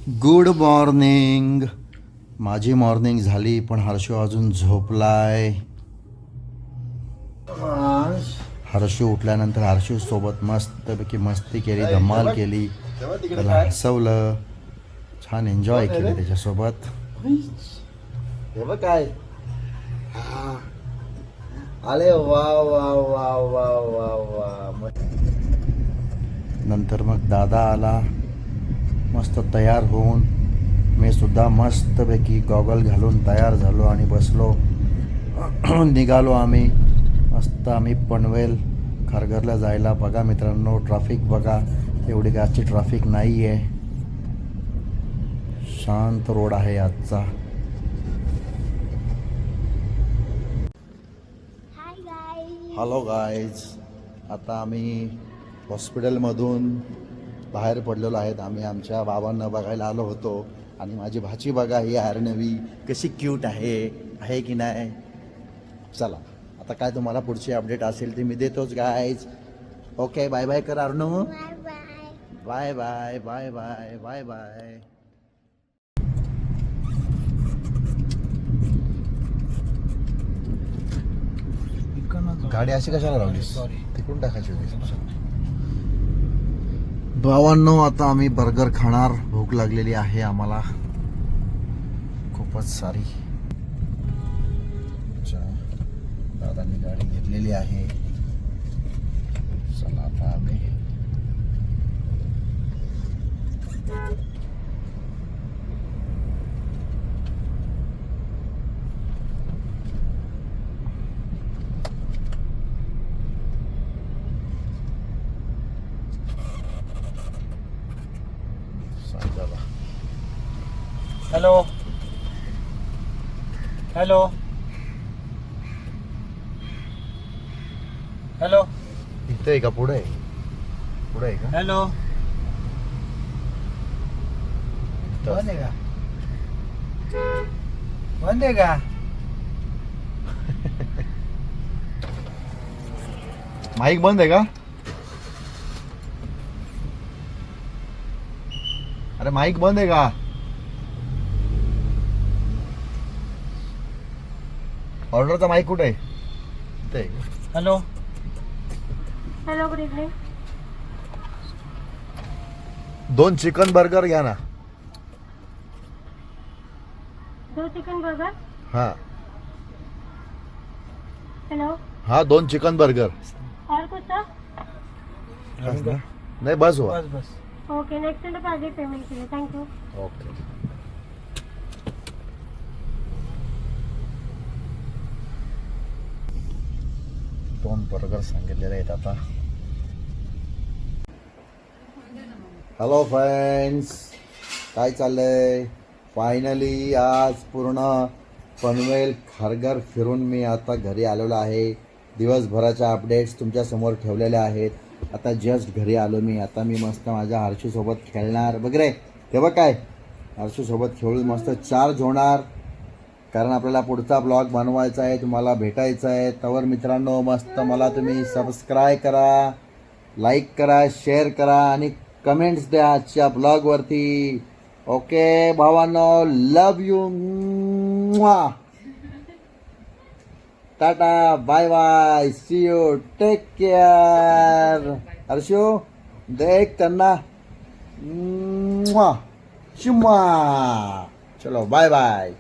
Good morning. माझी morning झाली पण हर्षू अजून झोपलाय. हर्षू उठल्यानंतर हर्षू सोबत मस्तपैकी मस्ती केली, धमाल केली, त्याला हसवलं, छान एन्जॉय केलं त्याच्यासोबत. हे बघ काय अरे वा वा वा वा वा वा. नंतर मग दादा आला मस्त तयार होऊन. मी सुद्धा मस्तपैकी गॉगल घालून तयार झालो आणि बसलो. निघालो आम्ही. मस्त आम्ही पनवेल खारघरला जायला. बघा मित्रांनो, ट्रॅफिक बघा, एवढी काय आजची ट्रॅफिक नाही आहे. शांत रोड आहे आजचा. हॅलो गाईज, आता आम्ही हॉस्पिटलमधून बाहेर पडलेलो आहेत. आम्ही आमच्या बाबांना बघायला आलो होतो. आणि माझी भाची बघा, ही आर्णवी कशी क्यूट आहे की नाही. चला आता काय तुम्हाला पुढची अपडेट असेल ती मी देतोच गाईज. ओके, बाय बाय कर अर्णू. Bye bye bye bye bye bye. गाडी अशी कशाला लावलीस? तिकडून टाकायची होती. भावांनो, आता आम्ही बर्गर खाणार. भूक लागलेली आहे आम्हाला खूपच सारी. दादांनी गाडी घेतलेली आहे. चला आता आम्ही हॅलो हॅलो हॅलो. इथे आहे का? पुढे आहे? पुढे आहे का? हॅलो. बंद आहे का? बंद आहे का? माईक बंद आहे का? अरे माईक बंद आहे का? ऑर्डरचा माईक कुठे आहे? इथे आहे का? Hello. Hello, good evening. 2 chicken burger घ्या ना. 2 चिकन बर्गर. हा हेलो. हा, 2 चिकन बर्गर. और कुछ सर? नाही, बस हुआ. बस बस. ओके, नेक्स्ट टाइम आगे पेमेंट के लिए थैंक यू. ओके. दोन बर्गर सांगितलेले आहेत आता. हॅलो फ्रेंड्स, काय चाललंय? फायनली आज पूर्ण पनवेल खारघर फिरून मी आता घरी आलेलो आहे. दिवसभराच्या अपडेट्स तुमच्यासमोर ठेवलेल्या आहेत. आता जस्ट घरी आलो मी. आता मी मस्त माझ्या हर्षूसोबत खेळणार वगैरे. ते बघ काय, हर्षूसोबत खेळून मस्त चार्ज होणार. कारण आपल्याला पुढचा ब्लॉग बनवायचा आहे, तुम्हाला भेटायचं आहे. तवर मित्रांनो, मस्त मला तुम्ही सबस्क्राईब करा, लाईक करा, शेअर करा आणि कमेंट्स द्या आजच्या ब्लॉगवरती. ओके भावांनो, love you. Tata, bye bye, see you, take care. Harshu देख त्यांना. चुम्मा. चलो बाय बाय.